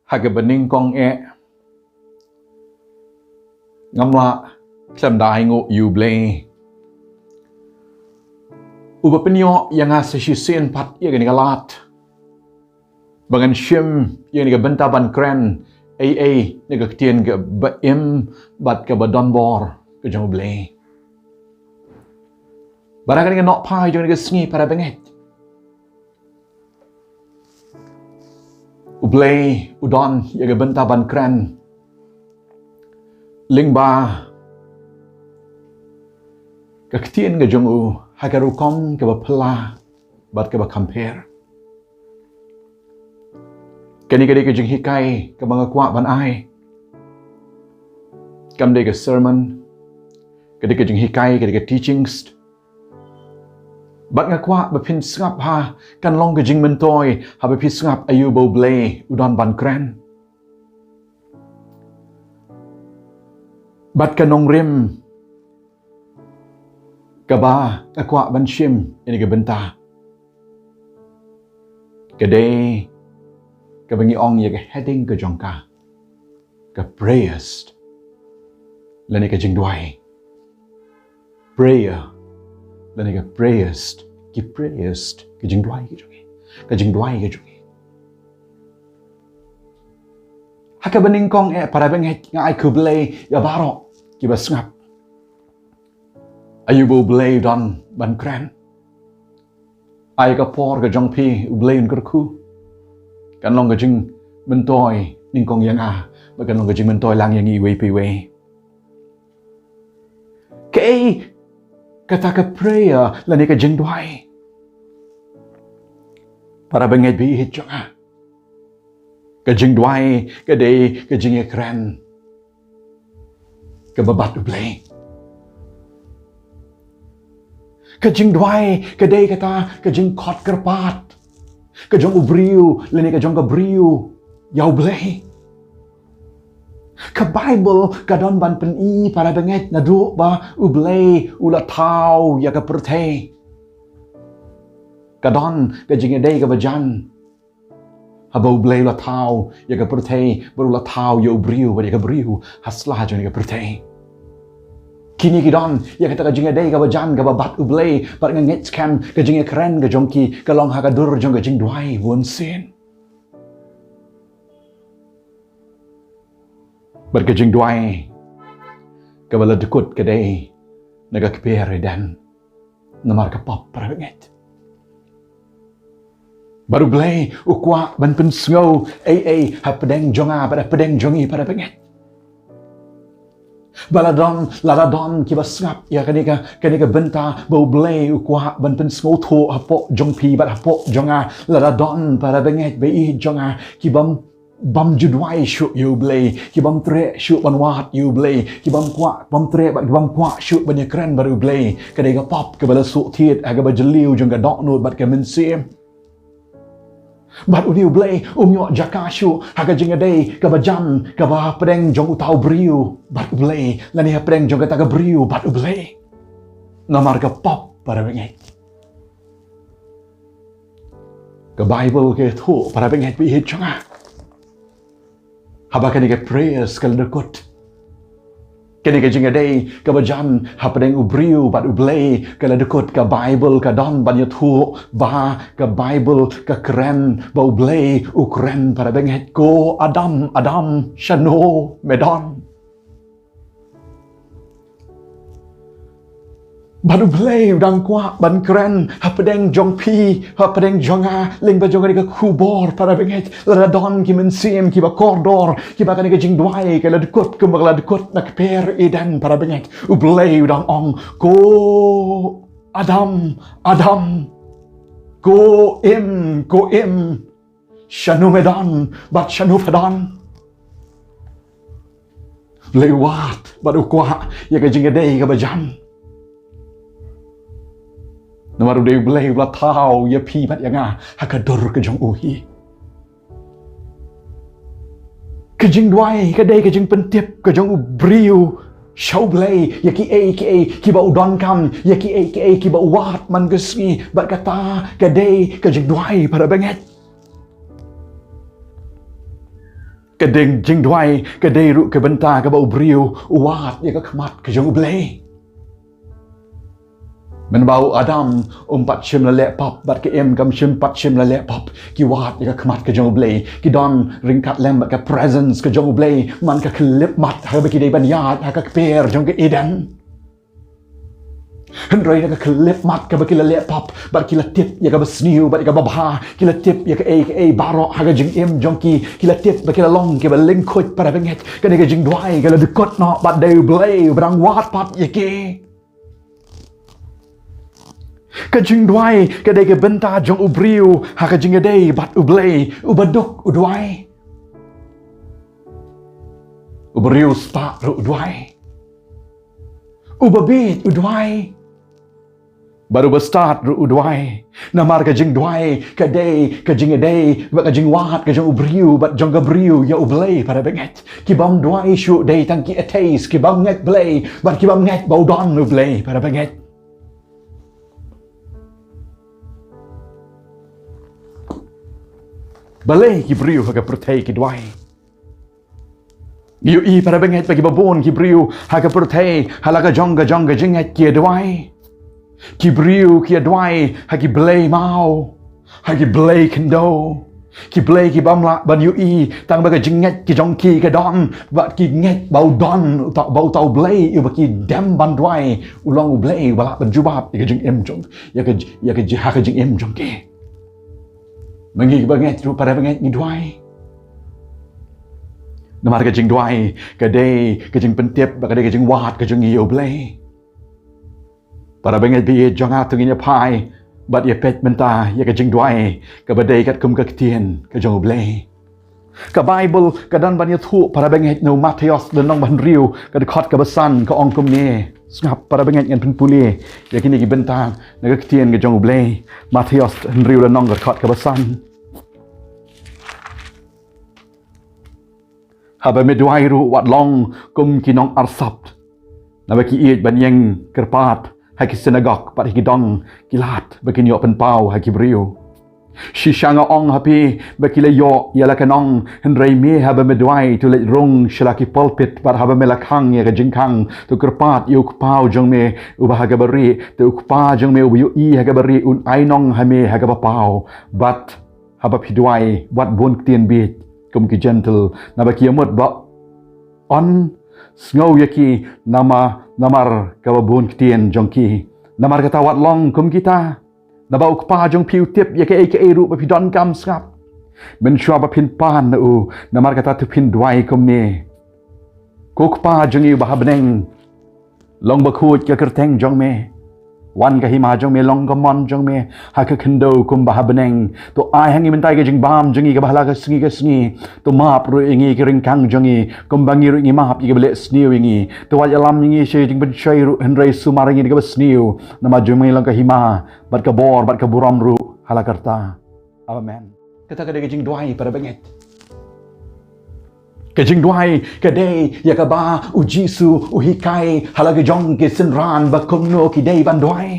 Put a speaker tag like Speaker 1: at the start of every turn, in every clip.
Speaker 1: haga bening kong ngamla klem dai ngo yu blei uba penyo yang asisisen pat ya gani galat bangan shim yang ni benta ban kren ai ni ga tien ga ba bat ka badon bor ke jong blei barang ni nok pai jong ni ga sngi para benget ublei udon ya ga benta ban kren lingba ka tien ga jong u hagaru kom ke ba pla bat ke ba compare kani ke jing hikai ke bang kwa ban ai kam de ke sermon ke jing hikai ke teachings bat nga kwa ba pin sngap ha kan long ke jing mentoi ha ba pin sngap ayu bo blei udon ban kren bat ka nong rim ka ba kwa ban shim ini ke benta ke de ka bangi ong ye ke heading ke jongka ka prayers lani ka jingduwai prayer lani ka prayers ki prayers ke jingduwai ke jongi ka jingduwai ke jongi haka bening kong para benget ngai ku blei ya barok ki ba sngap ayu bo blei don ban kren ai ka por ka jong pi blei un ku kan long ka jing mentoi ning kong yang ba kan long ka jing mentoi lang yang i wei pi wei ke kata ka prayer la ni ka jing duai para benget bi hit jong ka jing duai ka de ka jing kren ka babat blei ka jing duai ka de kata ka jing khot kerpat ka jong ubriu leni ka jong ka briu yau blei ka bible ka don ban pen i para benget na du ba u blei ula tau ya ka pertei ka don ka jing de ka bajan haba u blei la tau ya ka pertei baru la tau ya ubriu ba ya ka briu hasla jong ka pertei kini kidon ya kata ka jinga dei ka bajan ka babat ublei par nga ngets kan ka jinga keren ka jongki ka long ha ka dur jong ka jing duai Mynsiem bar ka jing duai ka bala dekut ka dei naga kpere dan namar ka pop para benget baru blei ukwa ban pen sngo ai ha pedeng jonga pada pedeng jongi para benget Baladon kiba sngap ya kanika benta bau blei ukwa ban pen sngo tho hapo jongpi bat hapo jonga laladon para benget bei jonga kibam bam judwai shu you blei kibam tre shu ban wat you blei kibam kwa bam tre bat kibam kwa shu ban kren baru blei kanika pop ke bala su thiet aga ba jeliu jonga dok nut bat ke Mynsiem bat uniu blei umyo jakashu haga jinga dei ka bajan ka ba pedeng jong utau briu bat blei lani ha pedeng jong ka briu bat blei namar ka pop para benget ka bible ke thu para benget bi hit changa haba kani ke prayers kal dekut kani ke jinga dei ka bajan ha pedeng ubriu bat blei kala dekut ka bible ka don ban thu ba ka bible ka kren ba blei ukren para benget ko adam shano medon baru blei udang kwa ban kren ha pedeng jong pi ha pedeng jonga ling ba jonga ka kubor para benget radon ki Mynsiem ki ba kordor ki ba ka jing duai ka la dekut ke ba la dekut nak per edan para benget u blei udang ong ko adam ko im shanu medon bat shanu fadon blei wat baru kwa ya ka jing dei ka bajan namaru dei blei la tau ya pi bat yanga hakadur ke jong uhi ke jing duai ke dei ke jing pentip ke jong ubriu shau blei ya ki ba udon kam ya ki ba wat man gesni bat kata ke dei ke jing duai para benget Kadeng jingduai kadai ru ke benta ke bau briu uat ya ke kemat ke jong ublei. Men bau Adam pat shim la le pop bat ke em kam shim pat shim la le pop ki wat ya ke kemat ke jong ublei ki don ringkat lem bat ke presence ke jong ublei man ke klip mat ha be ki dei ban yat ha ke per jong ke Eden. Hendrai ka klip mat ka bakila le pop bar kila tip ya ka basniu bar ka babha kila tip ya ka a baro ha ka jing em jonki kila tip bakila long ke baling khot para benget ka ne ka jing duai ka la dukot no bat deu blay brang wat pat ya ke ka jing duai ka de ka benta jong ubriu ha ka jing dei bat ublay ubaduk udwai ubriu spa udwai ubabit udwai baru bestart ru udwai namar ka jing duai ka dei ka jing dei ba ka jing wat ka jong ubriu bat jong gabriu ya ublei para benget ki bam duai shu dei tang ki ateis ki bam nget blei bat ki bam nget bau don ublei para benget balei ki briu ha ka protei ki duai yu i para benget bagi babon ki briu ha ka protei halaga jong ka jinget ki duai ki briu ki adwai ha ki blay mau ha ki blay kendo ki blay ki bamla ban yu i tang ba ka jinget ki jong ki ka don ba ki nget bau don bau tau blay yu ba ki dem ban dwai ulong blay bala ban jubab ki jing em jong ya ka ha ka jing em jong ki mangi ba nget ru para nget ni dwai namar ka jing dwai ka dei ka jing pentep ba ka dei ka jing wat ka jing yu blay para benget bi jonga tunginya pai bat ye pet menta ye ka jing duai ka badai kat kum ka tien ka jong blei ka bible ka dan ban ye thu para benget no Mathaios dan nong ban riu ka khot ka basan ka ong kum ne ngap para benget ngan pun puli ye kini ki bentang na ka tien ka jong blei Mathaios riu dan nong ka khot ka basan haba me duai ru wat long kum ki nong arsap na ba ki ban yang kerpat hai ki sinagok pat ki dong kilat bakin yo pen pau hai ki brio shi shanga ong happy bakile yo yala kanong hendrai me haba medwai to let rong shalaki pulpit pat haba melakang ya jingkang to kerpat yo pau jong me ubahaga bari to pa jong me uyu I haga bari un ainong hame haga pau but haba pidwai wat bon tien bit kum ki gentle na bakiyamot ba on snow yaki namar kababun kitien jongki namar kata wat long kum kita nabau kpa jong piu tip yake ru ba pidon kam skap ben shwa ba pin pan u namar kata tu pin dwai kum ne kokpa jong yu ba habneng long ba khut ka kerteng jong me wan ka hima jong me long ka mon jong me ha ka kendo kum ba habneng to ai hangi mentai ka jing bam jong ka bahala ka sngi to map ru ingi ki ringkang jong kum bangi ru ingi map ki bele sniu ingi to wa alam ingi she jing ben shai ru henrai sumar ingi ka sniu nama jong me long ka hima bat ka bor bat ka buram ru hala karta amen kata ka de jing duai para benget ka jing duai ka dei ya ka ba u jisu u hikai halaga jong ke sinran ba kum no ki dei ban duai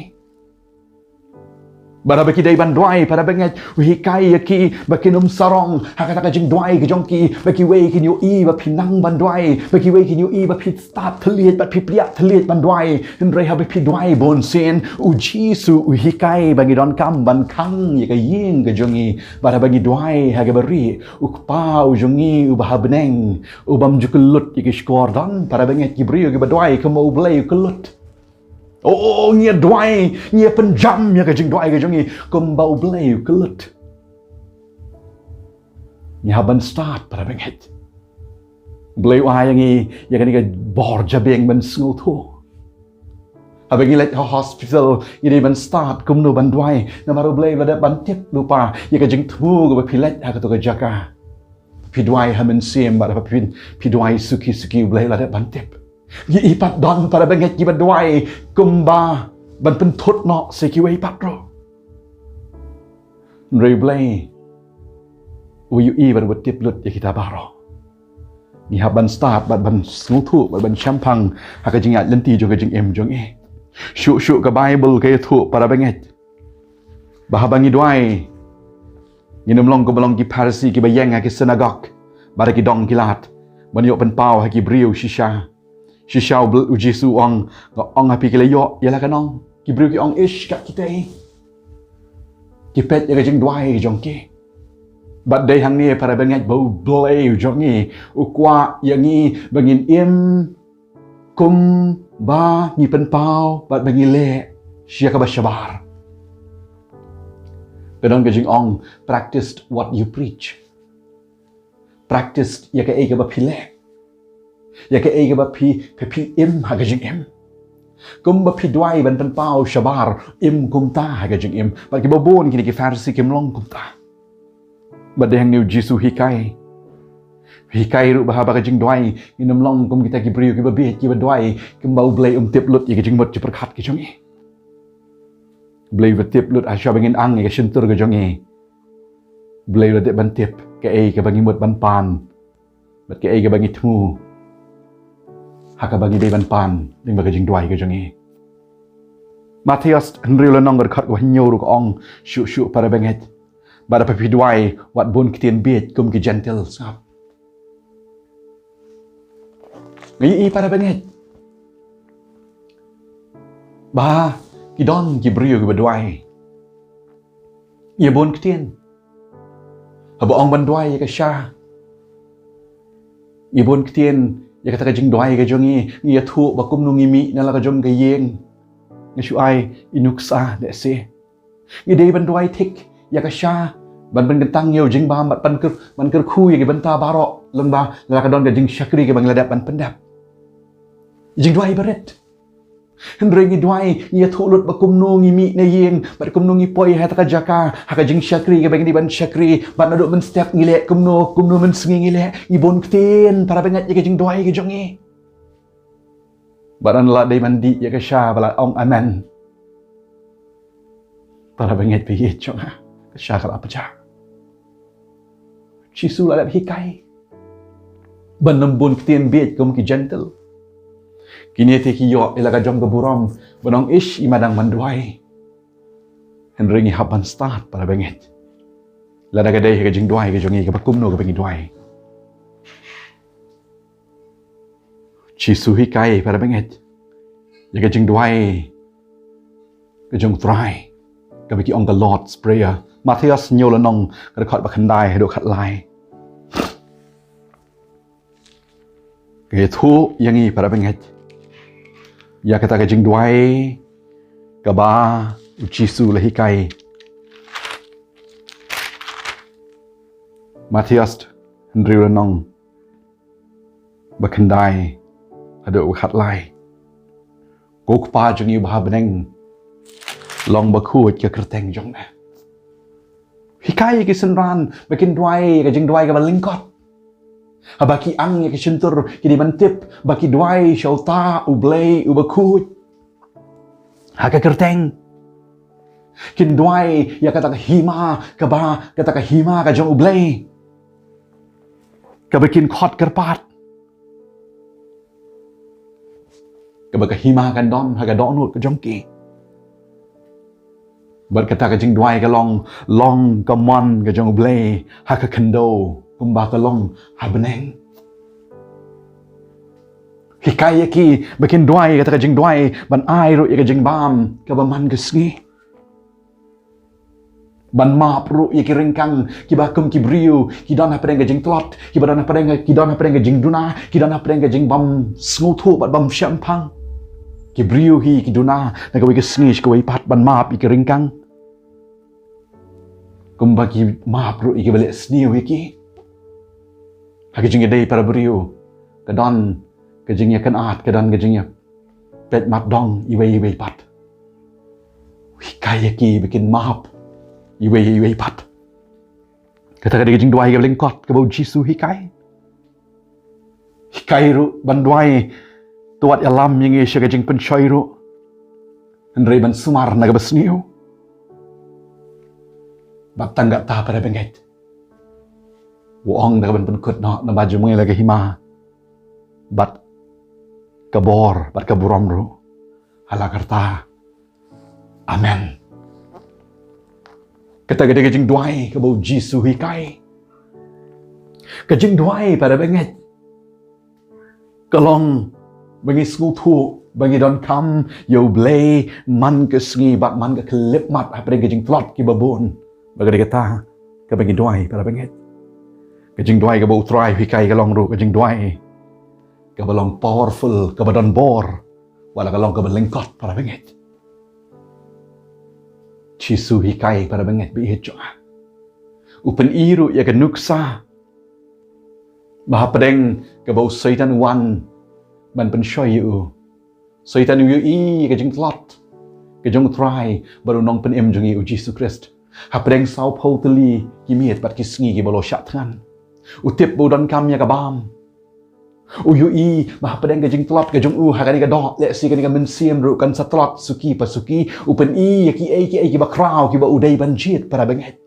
Speaker 1: bara ba ki dei ban duai para benget u hikai ya ki ba kinum sarong hakata ka jing duai ka jong ki ba ki wei ki yu I ba pinang ban duai ba ki wei ki yu I ba pit start thliet ba pipriat thliet ban duai hendrai ha ba pi duai bon sen u jisu u hikai ba gi don kam ban kang ya ka ying ka jong I bara ba gi duai ha ga bari u pau jong I u ba habneng u bam jukulut ki skor dan para benget ki brio ki ba duai ka mo blai kulut oh nia duai nia penjam ya ka jing duai ka jong I kum bau blai kulut ni haban start para benget blai wa yang I ya ka ni ka bor jabeng ben sngu thu habang let hospital ini ban start kum no ban duai na maru blai ba ban tip lupa ya ka jing thu ka ba pilet ha ka to ka jaka pi duai ha Mynsiem ba pi duai suki blai la ban tip ye ipat don para benget ki badwai kumba ban penthut no sekiwei patro reblay uyu I ban tip lut ya kita baro ni haban start ban smutu ban champang ha ka jingat lenti jong ka jing em jong e shu ka bible ka thu para benget bahabangi duai Inum long ko balong ki parsi ki bayang ki sinagok Bara ki dong kilat. Banyo penpau haki briu shisha. Shisha uji su ong hapi kilayo yalah kanong. Ki briu ki ong ish kat kita ki pet ya jing duai jong ki. Bat day hang ni para bengat bau blay jong ni. Ukwa yang ni bangin im kum ba ni penpau bat bangi le sia ka bashabar. Kadang ka jing ong practiced what you preach. Practiced ya ka e ka ba pile. Ya ka e ka ba pi im ha ka jing im. Kum ba pi duai ban penpau shabar im kum ta ha ka jing im. Bat ki babon kini ki farsi kim long kum ta. Bat day hang ni jisu hikai. Hikai ru bahaba ka jing duai inam long kum kita ki briu ki ba bi ki ba duai kum bau blay tip lut ya ka jing mot ki perkhat ki jong e. Blay va tip lut asya bangin ang ka shintur ka jong e. Blay va tip ban tip ka e ka bangi mot ban pan. Bat ka e ka bangi tmu. Ha ka bangi day ban pan ding ba ka jing duai ka jong e. Mathaios henriu la nong ka khat ko hinyo ru ka ong shu para banget. Bada pa pi duai wat bon kitien biet kum ki gentle sap. Ngai para banget. Ba ki don ki briu ki baduai. Ia bon kitien. Haba ong banduai ka sha. Ia bon kitien ya kata ka jing duai ka jongi ngia thu ba kum nungi mi na la ka jong ka yeng. Nga shu ai inuksa de se. Ngi dei banduai tik ya ka sha. Ban gentang yo jing ba mat ban ker khu ya ki banta baro leng ba la ka don ka jing syakri ka bang ladap ban pendap. Jing duai baret. Henrengi duai ia thulut ba kumno ngi mi na yeng ba kumno ngi poi ha ta jaka ha ka jing syakri ka bang di ban syakri ban aduk men step ngi le kumno men sengi ngi le ngi bon kten para bangat ya ka jing duai ka jongi. Baran la dai mandi ya ka sha bala ong amen. Para bangat pi ye jonga ka sha ka apa ja. Chisu la hikai. Ban nambon kten bet kum ki gentle. Kini te ki yo ilaga jong gaburam banong ish imadang manduai. Henringi haban start para benget. Lada gadai ka jing duai ka jongi ka bakumno ka bengi duai. Chisu hikai para benget. Ya ka jing duai ka jong try. Ka biki ong ka Lord's prayer. Mathaios nyolanong ka khat ba khandai do khat lai. Ka thu yangi para benget. Ya kata ka jing duai ka ba uchisu la hikai. Mathaios henriu nong bakandai ado khat lai. Ko pa jong yu ba beneng long ba khut ka kerteng jong na. Hikai ki senran bakin duai ka jing duai ka ba lingkot. Baki ang ya kishintur kini mantip baki duai syauta ublay ubakut haka kerteng kin duai ya kata hima ka ba kata ka hima ka jong ublay ka bikin khot kerpat ka ba ka hima kan don haka donut ka jong ki bar kata ka jing duai ka long ka mon ka jong ublay haka kendo kumba kalong habeneng. Hikai ki bikin duai kata ka jing duai ban ai ru ya ka jing bam ka baman gesngi. Ban map ru ya ki ringkang ki bakum ki briu ki don apeng ka jing tlot ki don apeng ka jing duna ki don apeng ka jing bam sngutu bat bam syampang. Ki briu hi ki duna na ka wi gesngi ka wi pat ban map ki ringkang. Kumba ki map ru ki balik sniu ki. Hagi jing day para beriu, kadon kajingnya kan at, kadon kajingnya pet mat dong iwe pat. Hikai ki bikin mahap iwe pat. Kata kajing duai ka lingkot ka bau jisu hikai. Hikai ru ban duai tuat alam yang isya kajing pensoi ru. Henry ban sumar naga besniu. Batang gak tahu pada benget. Wong dah ben penkut nak na baju mengi lagi hima. Bat kabor, bat kaburam ru. Hala karta. Amen. Kata gede jing duai ke bau jisu hikai. Ka Jingduwai pada benget. Kalong bagi skutu bagi don kam yo blay man ke sngi bat man ke klip mat apa ka jing tlot ki babon. Bagi kata ka bagi duai pada benget. Ka Jingduwai ka bau try hikai kalong ru ka Jingduwai. Ka balong powerful ka badon bor. Wala kalong ka balengkot pada benget. Chisu hikai pada benget bi hejoa. Upen iru ya ka nuksa. Baha pedeng ka bau seitan wan ban pen shoy yu. Seitan yu i ka jing tlot. Ka jong try baru nong pen em jong yu Jesus Christ. Ha pedeng sau pau teli ki miet bat ki sngi ki balo syak than. Utip bau don kam ya ka bam. Uyu i baha pedeng ka jing tlot ka jong ha ka ni ka dok le si ka ni ka Mynsiem ru kan satlot suki pasuki upen i ki ki ba kraw ki ba udai ban jit para benget.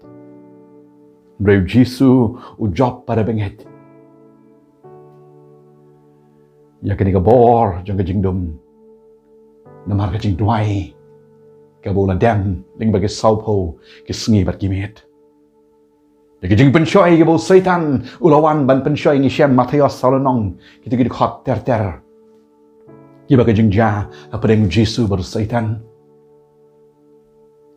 Speaker 1: Breu Jisu u job pada benget. Ya ka ni ka bor jong ka jingdum. Namar ka Jingduwai. Ka bola dem ling bagi saupo ki sngi bat ki met. Ya ka jing penshoy ki bo setan ulawan ban penshoy ngi Mynsiem Mathaios salonong kita ki khot ter. Ki ba ka jing ja apa deng Jisu baru setan.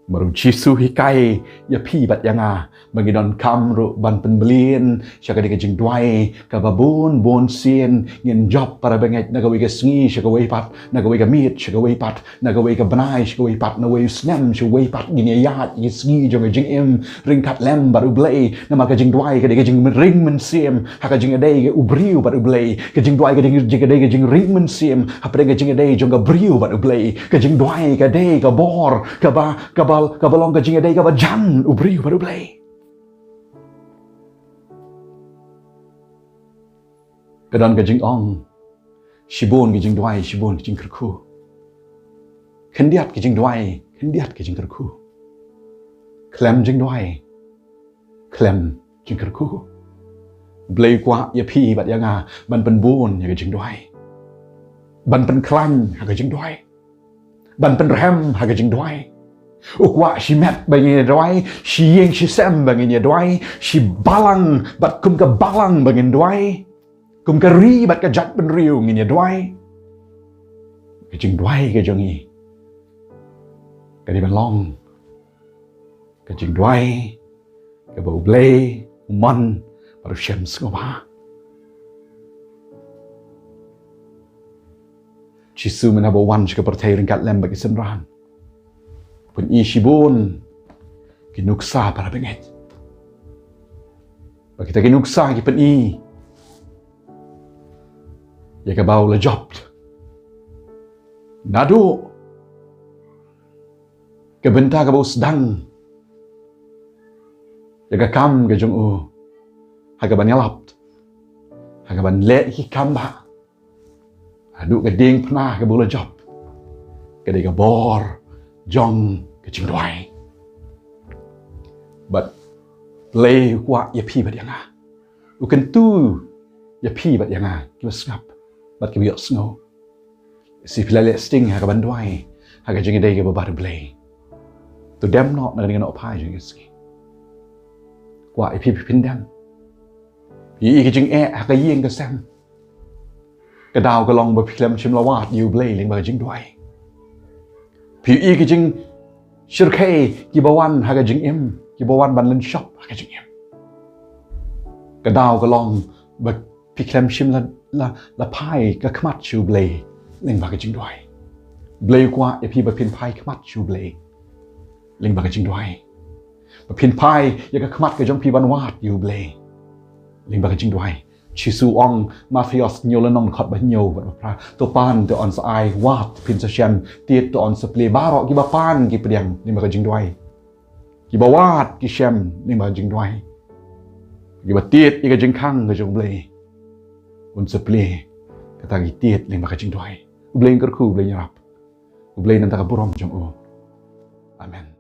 Speaker 1: Baru Jisu hikai ya pi bat yanga bagi don kam ru ban penbelin syaka di ka Jingduwai ka babon bon sien ngin job para benget na gawi ka sngi syaka wei pat na gawi ka mit syaka wei pat na gawi ka banai syaka wei pat na wei snem syaka wei pat ngin ya ki sngi jong jing em ring kat lem baru blai na ma ka Jingduwai ka di ka jing ring Mynsiem ha ka jing adai ka ubriu baru blai ka Jingduwai ka jing adai ka jing ring Mynsiem ha pa ka jing adai jong ka briu baru blai ka Jingduwai ka dai ka bor ka balong ka jing adai ka bajan ubriu baru blai. Kadang ka jing ong shibon ka Jingduwai shibon ka jing kerku. Kendiat ka Jingduwai kendiat ka jing kerku. Klem Jingduwai klem jing kerku. Blai kwa ya pi bat yanga ban pen bon ya ka Jingduwai. Ban pen klan ha ka Jingduwai. Ban pen rem ha ka Jingduwai. Ukwa si met bagi Duwai, si yeng si sem bagi Duwai, si balang bat kum ka balang bagi Duwai, kum ka ri bat ka jat ben riu ngi Duwai. Ka Jingduwai ka jongi. Ka di ban long. Ka Jingduwai ka bau blai man baru syem ngoba. Jisu menabo wan ka pertai ringkat lem bagi senran. Pun i shibon kinuksa para benget. Bagi kita kinuksa ki pen i. Ya ka bau la job. Nado. Ka benta ka bau sedang. Ya ka kam ka jong u. Ha ka ban yalap. Ha ka ban le ki kam ba. Adu ka ding pernah ka bau la job. Ka de ka bor jong ka Jingduwai. But lay kwa ya pi bat yanga. Ukan tu ya pi bat yanga ki ngap. Bat ki biok snow. Si pilale sting ha ka ban Duwai. Ha ka jing dei ka babar blay. Tu dem not na dengan opai jing ski. Kwa ya pi pindam. Yi ki jing ha ka yeng ka sam. Ka daw ka long ba pilem chim lawat yu blay ling ba Jingduwai. Pi i ki jing shirkei ki bawan ha ka jing em ki bawan ban len shop ha ka jing em. Ka daw ka long ba pi klem shim la pai ka khmat chu blay ling ba ka Jingduwai. Blay kwa e pi ba pin pai khmat chu blay ling ba ka Jingduwai. Ba pin pai ya ka khmat ka jong pi ban wat yu blay ling ba ka Jingduwai. Chisu ong Mathaios nyolanong khot ba nyo ba pra to pan to on sai wat pin sa shem tiet to on sa play baro ki ba pan ki pediang ni ba ka Jingduwai. Ki ba wat ki shem ni ba Jingduwai. Ki ba tiet i ka jing khang ka jong blay. Un sa play kata ki tiet ni ba ka Jingduwai. Blay kerku blay nyarap. Blay nan ta ka burom jong u. Amen.